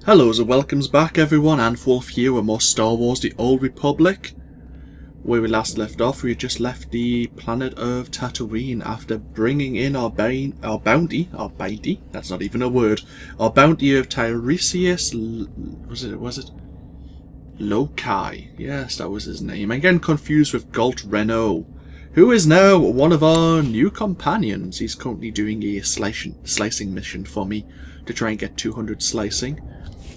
Hello and welcomes back everyone, AnthWolf here with more Star Wars The Old Republic. Where we last left off, we had just left the planet of Tatooine after bringing in our bounty, that's not even a word, our bounty of Tiresias, was it? Loci, yes that was his name. I'm getting confused with Galt Renault, who is now one of our new companions. He's currently doing a slicing mission for me to try and get 200 slicing.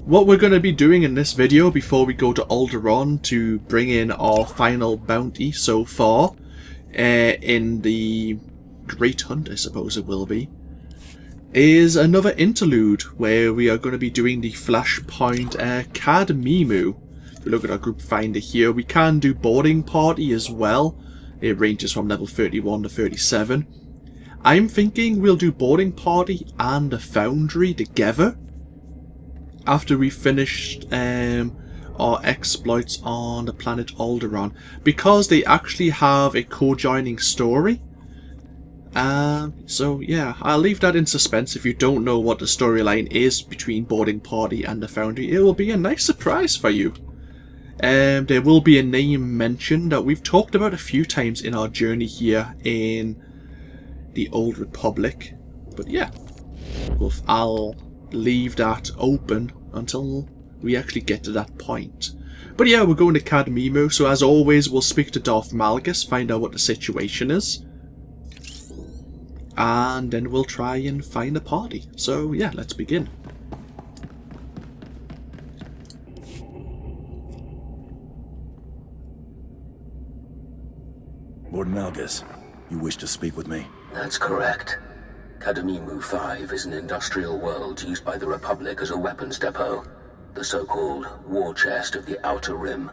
What we're going to be doing in this video before we go to Alderaan to bring in our final bounty so far, in the Great Hunt I suppose it will be, is another interlude where we are going to be doing the Flashpoint Cademimu. If we look at our group finder here, we can do boarding party as well. It ranges from level 31 to 37. I'm thinking we'll do boarding party and a foundry together after we finished our exploits on the planet Alderaan, because they actually have a co-joining story. So yeah, I'll leave that in suspense. If you don't know what the storyline is between boarding party and the foundry, it will be a nice surprise for you. There will be a name mentioned that we've talked about a few times in our journey here in the Old Republic, but yeah, I'll leave that open until we actually get to that point. But yeah, we're going to Cademimu, so as always we'll speak to Darth Malgus, find out what the situation is, and then we'll try and find a party. So yeah, let's begin. Lord Malgus, you wish to speak with me? That's correct. Cademimu 5 is an industrial world used by the Republic as a weapons depot, the so-called war chest of the Outer Rim.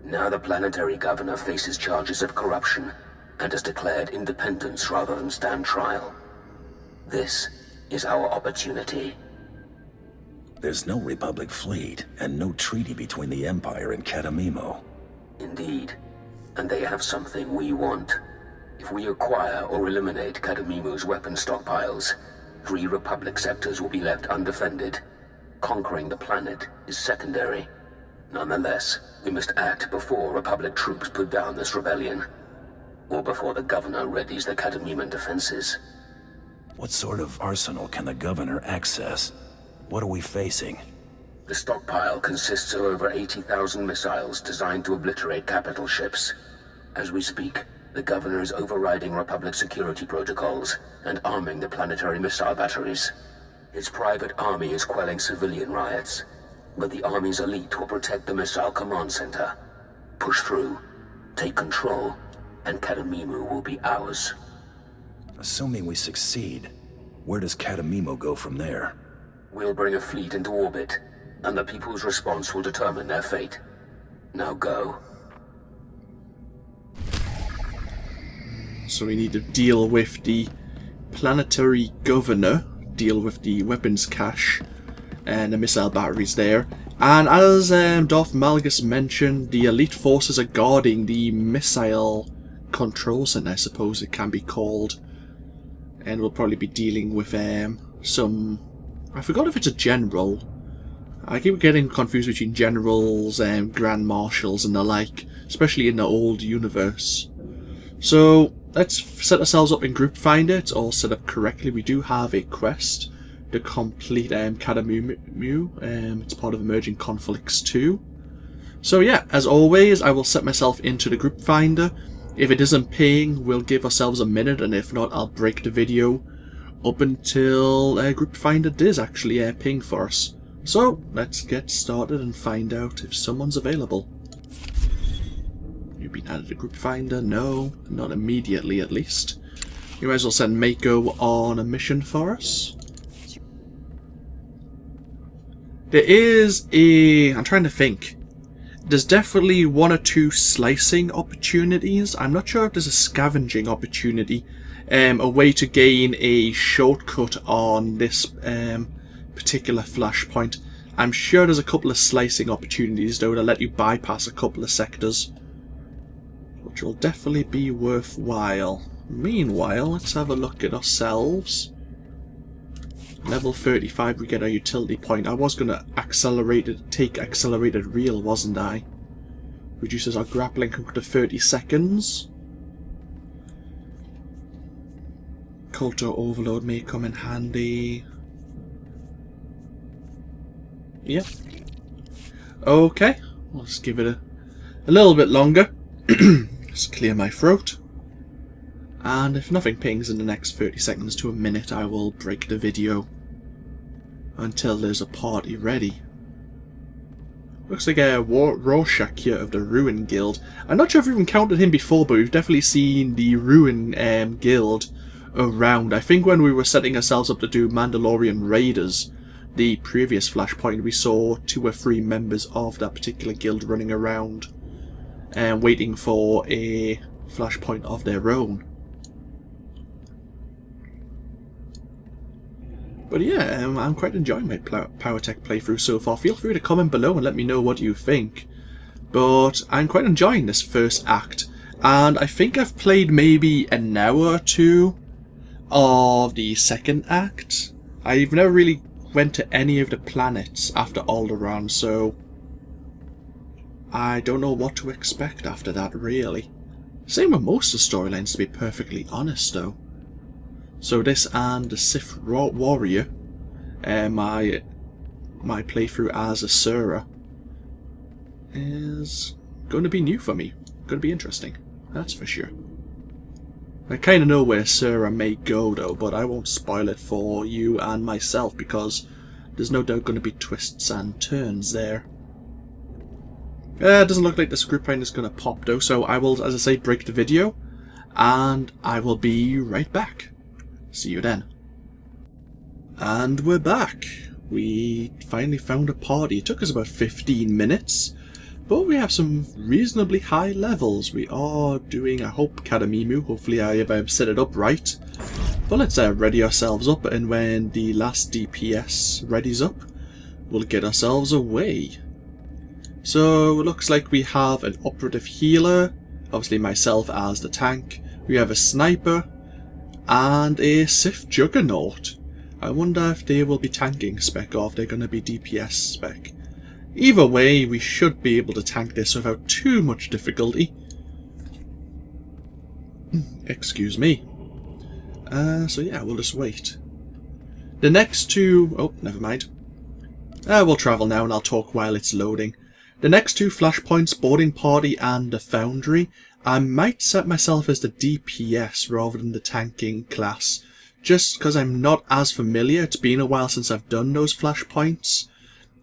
Now the planetary governor faces charges of corruption and has declared independence rather than stand trial. This is our opportunity. There's no Republic fleet and no treaty between the Empire and Cademimu. Indeed, and they have something we want. If we acquire or eliminate Kadimimu's weapon stockpiles, 3 Republic sectors will be left undefended. Conquering the planet is secondary. Nonetheless, we must act before Republic troops put down this rebellion, or before the governor readies the Kadimiman defenses. What sort of arsenal can the governor access? What are we facing? The stockpile consists of over 80,000 missiles designed to obliterate capital ships. As we speak, the governor is overriding Republic security protocols and arming the planetary missile batteries. His private army is quelling civilian riots, but the army's elite will protect the missile command center. Push through, take control, and Cademimu will be ours. Assuming we succeed, where does Cademimu go from there? We'll bring a fleet into orbit, and the people's response will determine their fate. Now go. So we need to deal with the planetary governor, deal with the weapons cache and the missile batteries there. And as Darth Malgus mentioned, the elite forces are guarding the missile control center, I suppose it can be called. And we'll probably be dealing with some... I forgot if it's a general. I keep getting confused between generals and grand marshals and the like, especially in the old universe. So let's set ourselves up in Group Finder. It's all set up correctly. We do have a quest to complete Cademimu. It's part of Emerging Conflicts 2. So yeah, as always, I will set myself into the Group Finder. If it isn't paying, we'll give ourselves a minute, and if not, I'll break the video up until Group Finder does actually ping for us. So let's get started and find out if someone's available. You've been added to Group Finder? No, not immediately at least. You might as well send Mako on a mission for us. There is I'm trying to think. There's definitely 1 or 2 slicing opportunities. I'm not sure if there's a scavenging opportunity. A way to gain a shortcut on this particular flashpoint. I'm sure there's a couple of slicing opportunities though to let you bypass a couple of sectors, which will definitely be worthwhile. Meanwhile, let's have a look at ourselves. Level 35 we get our utility point. I was going to take accelerated reel, wasn't I? Reduces our grappling hook to 30 seconds. Culto overload may come in handy. Yep. Okay, let's give it a little bit longer. Just clear my throat. And if nothing pings in the next 30 seconds to a minute, I will break the video until there's a party ready. Looks like a Rorschach here of the Ruin Guild. I'm not sure if we've encountered him before, but we've definitely seen the Ruin Guild around. I think when we were setting ourselves up to do Mandalorian Raiders, the previous Flashpoint, we saw 2 or 3 members of that particular guild running around and waiting for a Flashpoint of their own. But yeah, I'm quite enjoying my PowerTech playthrough so far. Feel free to comment below and let me know what you think. But I'm quite enjoying this first act. And I think I've played maybe an hour or 2 of the second act. I've never really went to any of the planets after Alderaan, so I don't know what to expect after that, really. Same with most of the storylines, to be perfectly honest, though. So this and the Sith Warrior, my playthrough as a SWTOR, is going to be new for me. Going to be interesting, that's for sure. I kind of know where SWTOR may go though, but I won't spoil it for you and myself because there's no doubt going to be twists and turns there. It doesn't look like the script line is going to pop though, so I will, as I say, break the video and I will be right back. See you then. And we're back. We finally found a party. It took us about 15 minutes, but we have some reasonably high levels. We are doing, I hope, Cademimu. Hopefully I have set it up right. But let's ready ourselves up, and when the last DPS readies up, we'll get ourselves away. So it looks like we have an operative healer, obviously myself as the tank. We have a sniper and a Sith Juggernaut. I wonder if they will be tanking spec or if they're going to be DPS spec. Either way, we should be able to tank this without too much difficulty. Excuse me. So yeah, we'll just wait. The next 2... oh, never mind. We'll travel now and I'll talk while it's loading. The next 2 flashpoints, Boarding Party and the Foundry, I might set myself as the DPS rather than the tanking class, just because I'm not as familiar. It's been a while since I've done those flashpoints,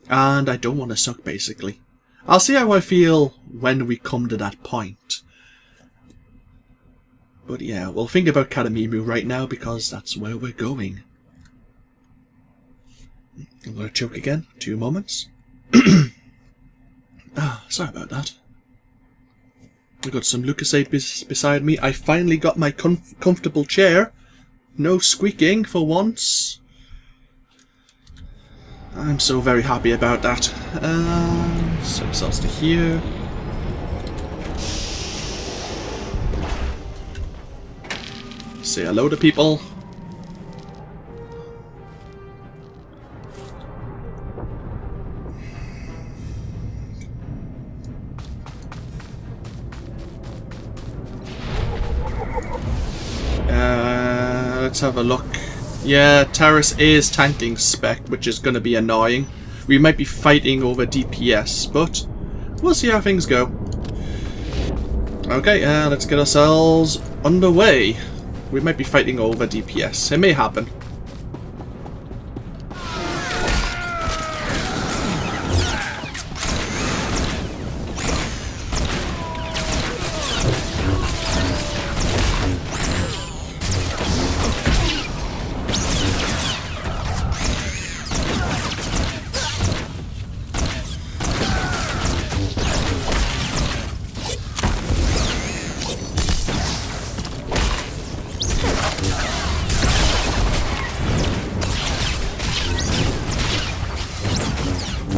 and I don't want to suck, basically. I'll see how I feel when we come to that point. But yeah, we'll think about Cademimu right now, because that's where we're going. I'm going to choke again. 2 moments. Sorry about that. I've got some Lucasade beside me. I finally got my comfortable chair. No squeaking for once. I'm so very happy about that. Set ourselves to here. Say hello to people. Let's have a look. Yeah, Taris is tanking spec, which is going to be annoying. We might be fighting over DPS, but we'll see how things go. Okay, let's get ourselves underway. We might be fighting over DPS. It may happen.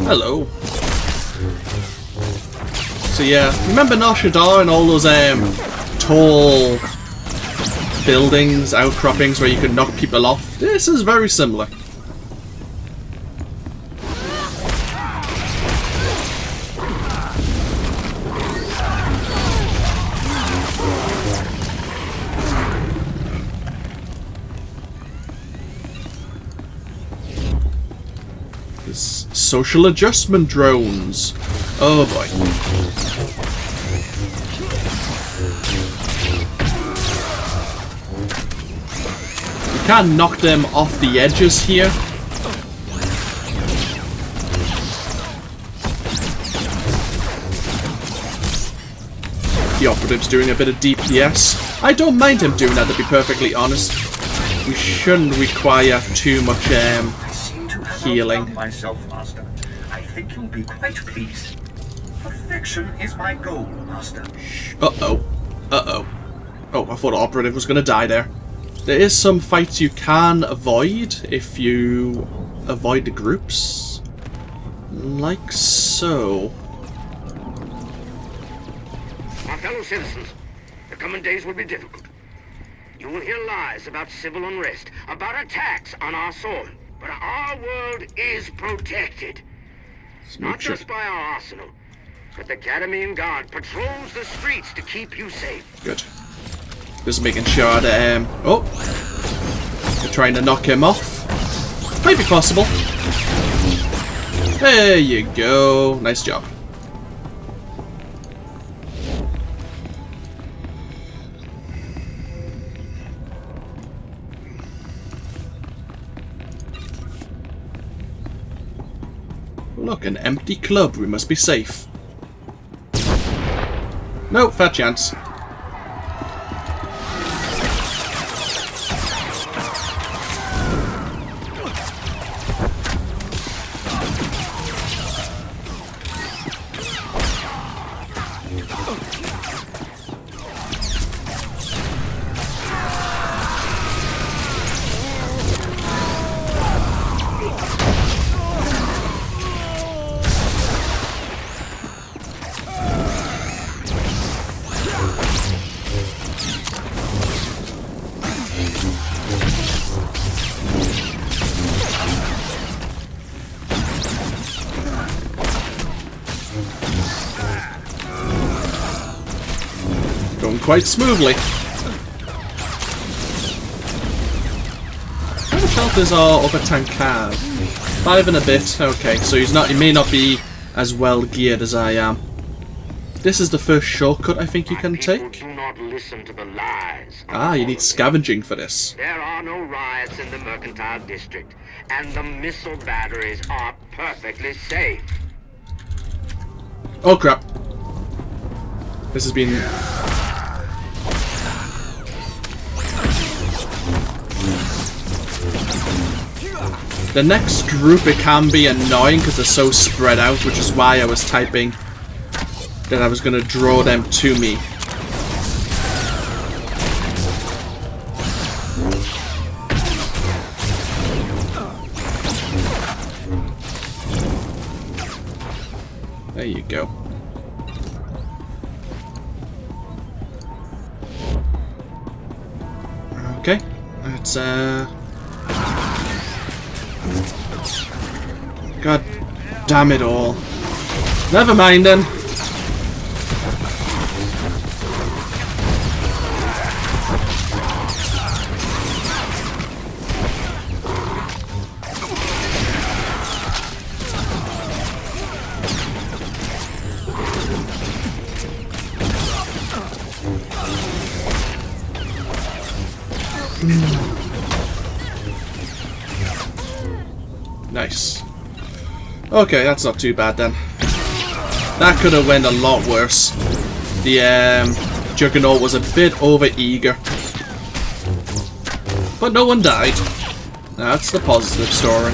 Hello. So yeah, remember Nar Shaddaa and all those tall buildings, outcroppings where you could knock people off? This is very similar. There's social adjustment drones. Oh boy. You can knock them off the edges here. The operative's doing a bit of DPS. I don't mind him doing that, to be perfectly honest. We shouldn't require too much healing. Myself, Master. I think you'll be quite pleased. Perfection is my goal, Master. Uh-oh. Uh-oh. Oh, I thought the operative was going to die there. There is some fights you can avoid if you avoid the groups. Like so. My fellow citizens, the coming days will be difficult. You will hear lies about civil unrest, about attacks on our soil. But our world is protected. Not just by our arsenal, but the Cademimu Guard patrols the streets to keep you safe. Good. Just making sure that, oh! They're trying to knock him off. Might be possible. There you go. Nice job. Look, an empty club. We must be safe. No, fat chance. Quite smoothly. How much health does our other tank have? 5 and a bit. Okay, so he may not be as well geared as I am. This is the first shortcut I think you can take. Do not listen to the lies. Ah, you need scavenging for this. There are no riots in the Mercantile District, and the missile batteries are perfectly safe. Oh crap. This has been... The next group, it can be annoying because they're so spread out, which is why I was typing that I was going to draw them to me. There you go. Okay, let's God damn it all. Never mind then. Nice. Okay, that's not too bad then. That could have went a lot worse. The Juggernaut was a bit over eager. But no one died. That's the positive story.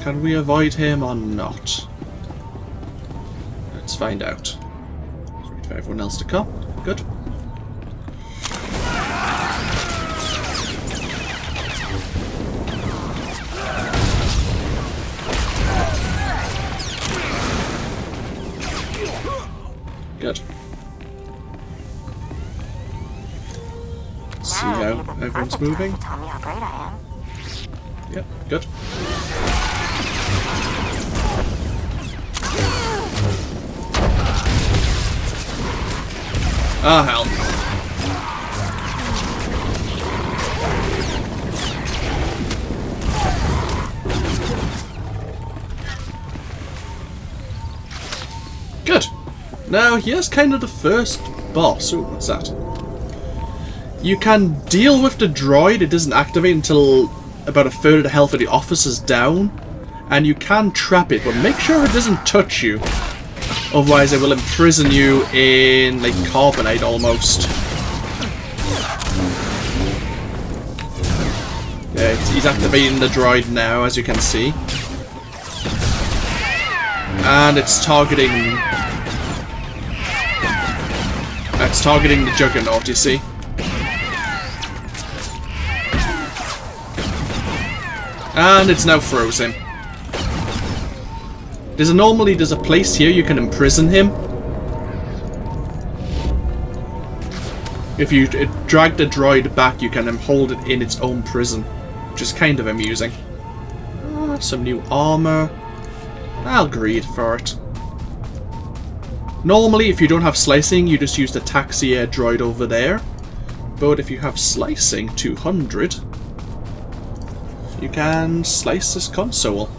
Can we avoid him or not? Let's find out. Let's wait for everyone else to come. Good. Good. See how everyone's moving. Yep, good. Ah, hell. Good. Now, here's kind of the first boss. Ooh, what's that? You can deal with the droid. It doesn't activate until about a third of the health of the officer's down. And you can trap it, but make sure it doesn't touch you. Otherwise, it will imprison you in, like, carbonite almost. Yeah, he's activating the droid now, as you can see. And it's targeting... It's targeting the Juggernaut, you see. And it's now frozen. There's a place here you can imprison him. If you drag the droid back, you can hold it in its own prison, which is kind of amusing. Some new armor. I'll greed for it. Normally, if you don't have slicing, you just use the taxi air droid over there. But if you have slicing 200, you can slice this console.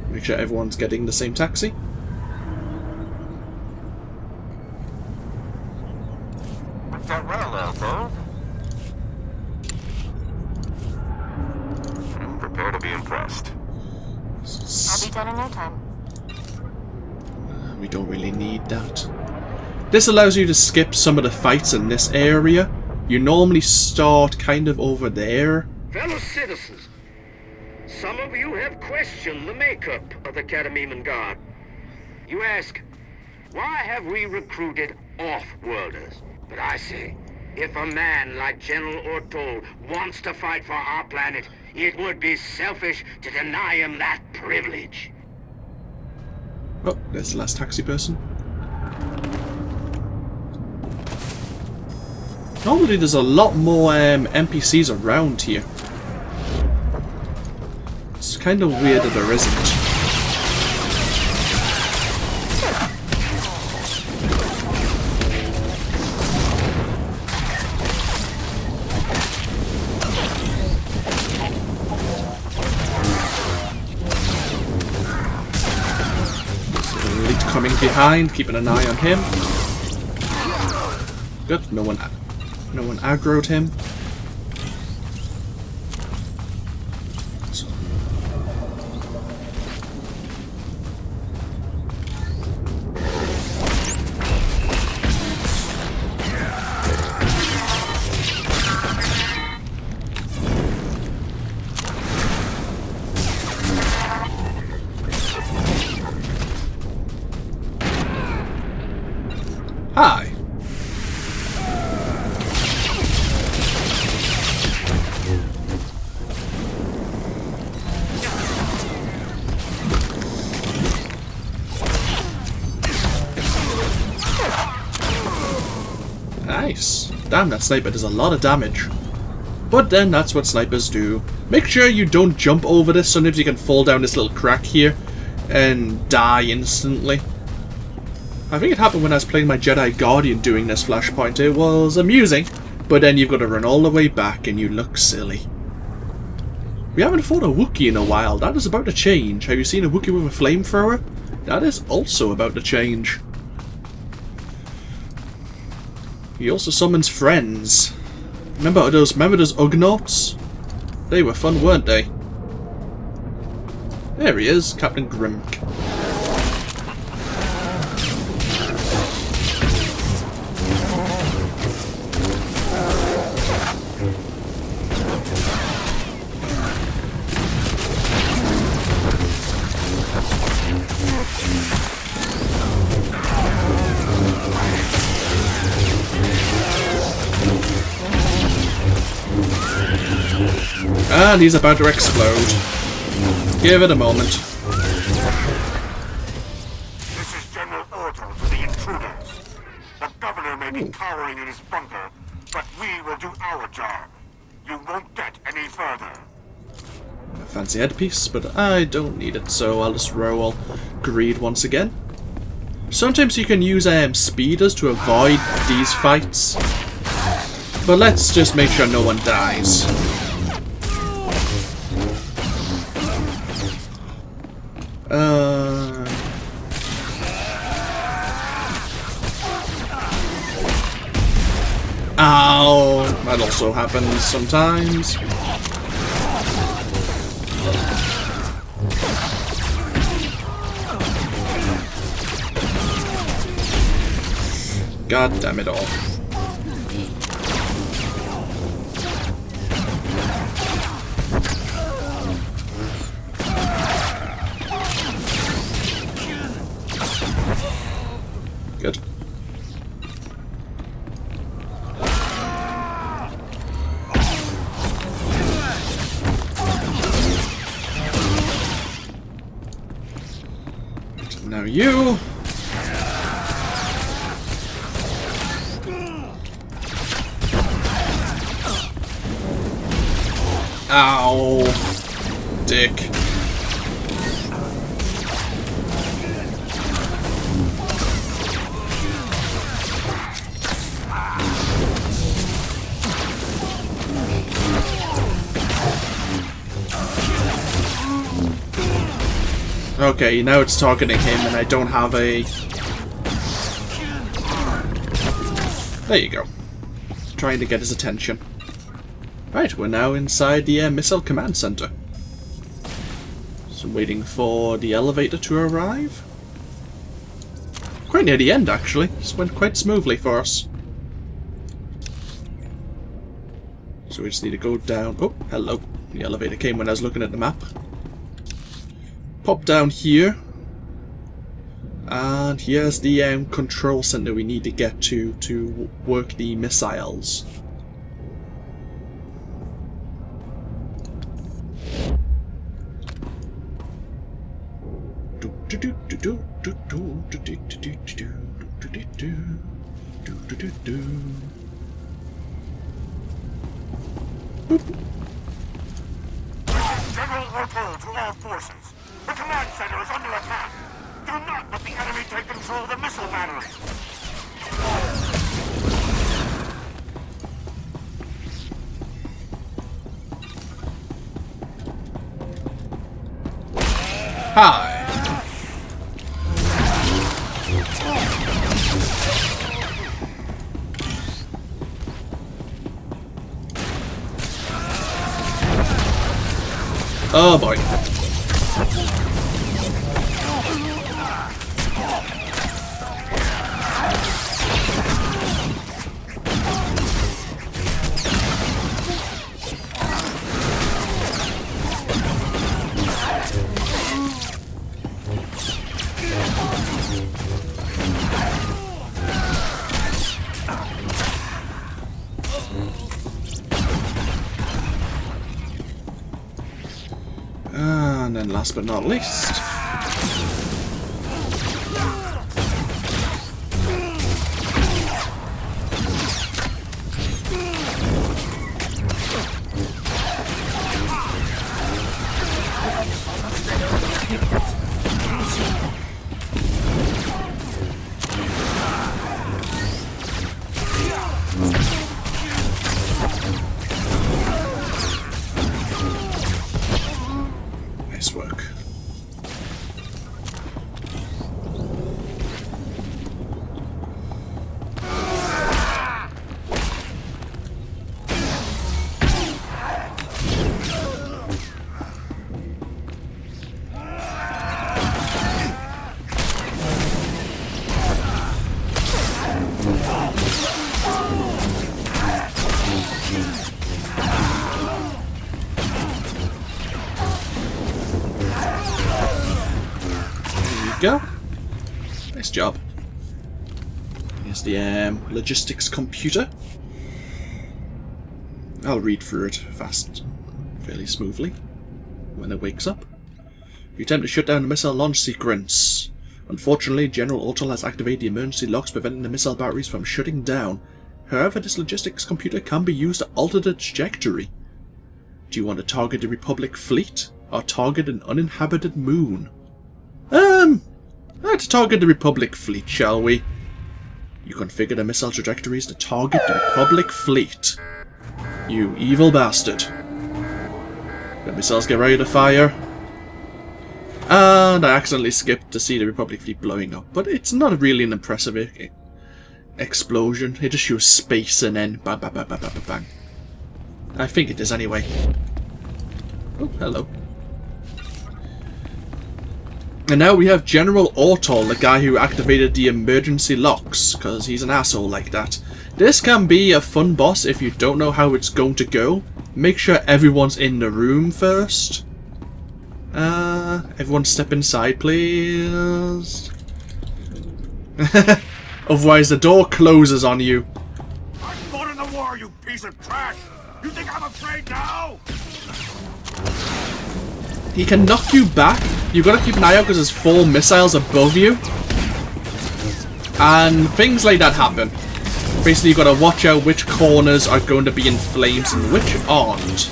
Make sure everyone's getting the same taxi. Farewell, AnthWolf. Prepare to be impressed. I'll be done in no time. We don't really need that. This allows you to skip some of the fights in this area. You normally start kind of over there. Fellow citizens, some of you have questioned the makeup of the Cademimu Guard. You ask, why have we recruited off-worlders? But I say, if a man like General Ortol wants to fight for our planet, it would be selfish to deny him that privilege. Oh, there's the last taxi person. Normally there's a lot more NPCs around here. It's kind of weird that there isn't. Elite coming behind, keeping an eye on him. Good, no one aggroed him. Hi. Nice. Damn, that sniper does a lot of damage. But then that's what snipers do. Make sure you don't jump over this, sometimes you can fall down this little crack here and die instantly. I think it happened when I was playing my Jedi Guardian doing this Flashpoint. It was amusing, but then you've got to run all the way back and you look silly. We haven't fought a Wookiee in a while. That is about to change. Have you seen a Wookiee with a flamethrower? That is also about to change. He also summons friends. Remember those Ugnaughts? They were fun, weren't they? There he is, Captain Grimk. And he's about to explode. Give it a moment. This is General Order to the intruders. The governor may be cowering in his bunker, but we will do our job. You won't get any further. fancy headpiece, but I don't need it, so I'll just roll greed once again. Sometimes you can use speeders to avoid these fights, but let's just make sure no one dies. Ow! That also happens sometimes. God damn it all. Good. Now you. Ow. Dick. Okay, now it's targeting him and I don't have a... There you go. Trying to get his attention. Right, we're now inside the Missile Command Center. So waiting for the elevator to arrive. Quite near the end, actually. This went quite smoothly for us. So we just need to go down... Oh, hello. The elevator came when I was looking at the map. Pop down here. And here's the control center we need to get to work the missiles. General order to all forces. The command center is under attack. Do not let the enemy take control of the missile batteries. Hi. Oh boy. And then last but not least... Nice work. Go. Nice job. Here's the logistics computer. I'll read through it fairly smoothly when it wakes up. You attempt to shut down the missile launch sequence. Unfortunately, General Ortal has activated the emergency locks preventing the missile batteries from shutting down. However, this logistics computer can be used to alter the trajectory. Do you want to target the Republic fleet? or target an uninhabited moon. To target the Republic fleet, shall we? You configure the missile trajectories to target the Republic fleet. You evil bastard. The missiles get ready to fire. And I accidentally skipped to see the Republic fleet blowing up, but it's not really an impressive explosion. It just shoots space and then bang, bang, bang, bang, bang, bang, bang. I think it is anyway. Oh, hello. And now we have General Ortol, the guy who activated the emergency locks, because he's an asshole like that. This can be a fun boss if you don't know how it's going to go. Make sure everyone's in the room first. Everyone step inside, please. Otherwise the door closes on you. I fought in the war, you piece of trash! You think I'm afraid now? He can knock you back. You've got to keep an eye out because there's 4 missiles above you. And things like that happen. Basically, you've got to watch out which corners are going to be in flames and which aren't.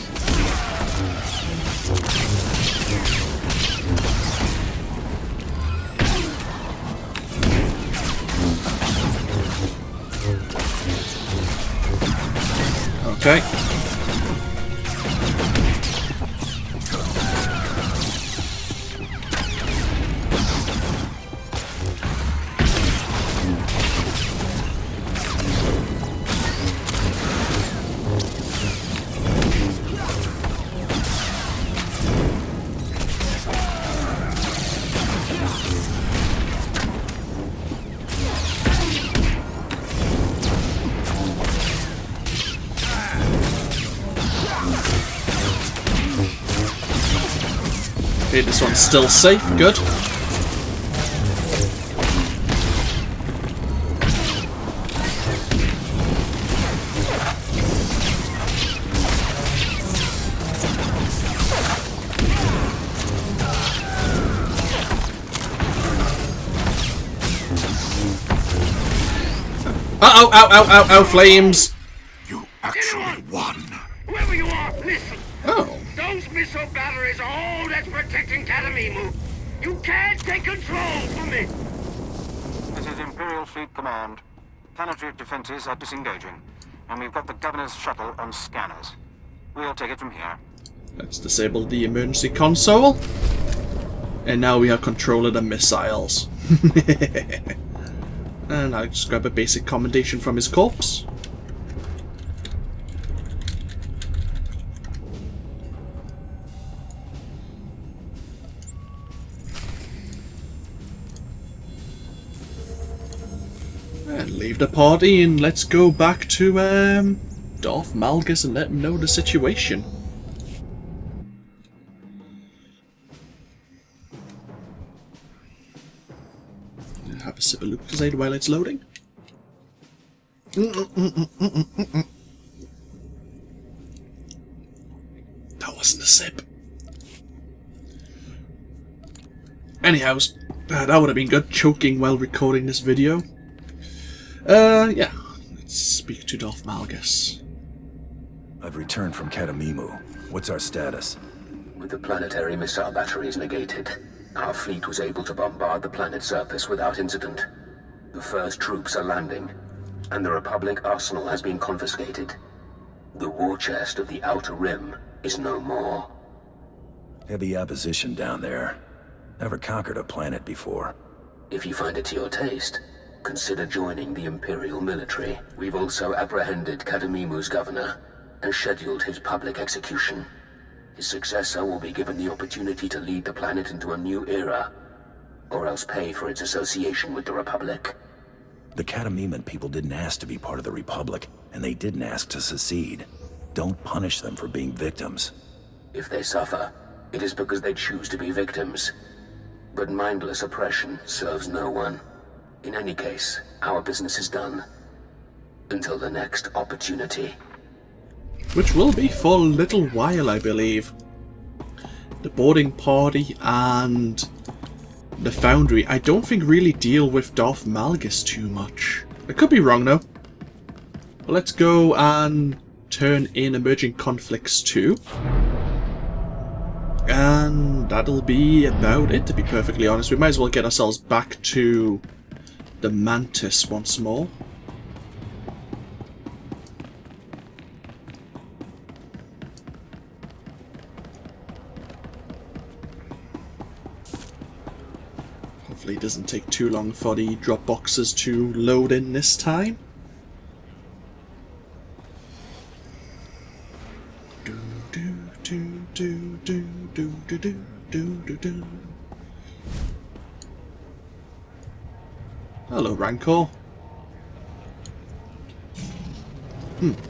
Okay. Okay, this one's still safe, good. Uh-oh, ow, ow, ow, ow, flames! You actually won. Whoever you are, listen. Oh. Those missile batteries are all that's protecting Cademimu. You can't take control from it. This is Imperial Fleet Command. Planetary defenses are disengaging, and we've got the Governor's shuttle on scanners. We'll take it from here. Let's disable the emergency console. And now we have control of the missiles. And I'll just grab a basic commendation from his corpse. And leave the party and let's go back to Darth Malgus and let him know the situation. Have a sip of Lucozade while it's loading. That wasn't a sip. Anyhow, that would have been good, choking while recording this video. Yeah. Let's speak to Darth Malgus. I've returned from Cademimu. What's our status? With the planetary missile batteries negated, our fleet was able to bombard the planet's surface without incident. The first troops are landing, and the Republic arsenal has been confiscated. The war chest of the Outer Rim is no more. Heavy opposition down there. Never conquered a planet before. If you find it to your taste, consider joining the Imperial military. We've also apprehended Kadimimu's governor and scheduled his public execution. His successor will be given the opportunity to lead the planet into a new era, or else pay for its association with the Republic. The Cademimu people didn't ask to be part of the Republic, and they didn't ask to secede. Don't punish them for being victims. If they suffer, it is because they choose to be victims. But mindless oppression serves no one. In any case, our business is done. Until the next opportunity. Which will be for a little while, I believe. The boarding party and the foundry, I don't think really deal with Darth Malgus too much. I could be wrong though. But let's go and turn in emerging conflicts too. And that'll be about it, to be perfectly honest. We might as well get ourselves back to the Mantis once more. Hopefully it doesn't take too long for the drop boxes to load in this time. Hello, Rancor.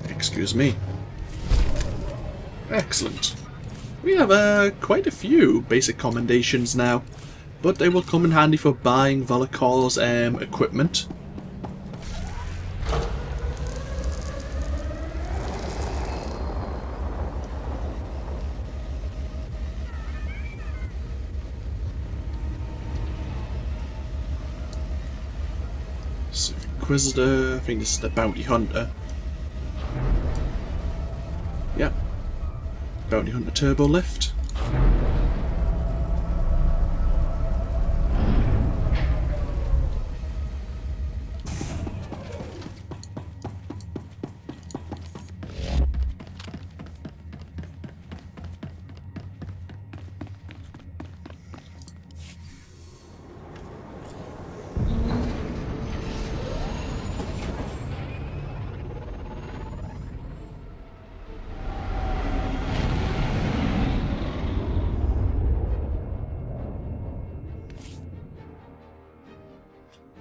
Excuse me. Excellent. We have quite a few basic commendations now, but they will come in handy for buying Valicar's equipment. Inquisitor, I think this is the Bounty Hunter. Yep. Bounty Hunter Turbo Lift.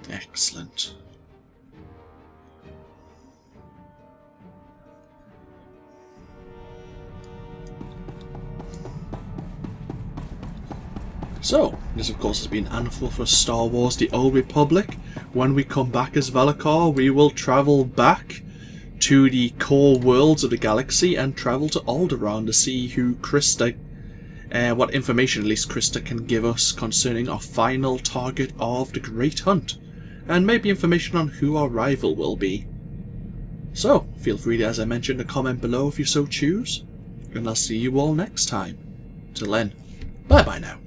Excellent. So, this of course has been AnthWolf for Star Wars The Old Republic. When we come back as Valicar, we will travel back to the core worlds of the galaxy and travel to Alderaan to see who Krista, what information at least Krista can give us concerning our final target of the Great Hunt, and maybe information on who our rival will be. So, feel free to, as I mentioned, to comment below if you so choose, and I'll see you all next time. Till then, bye bye now.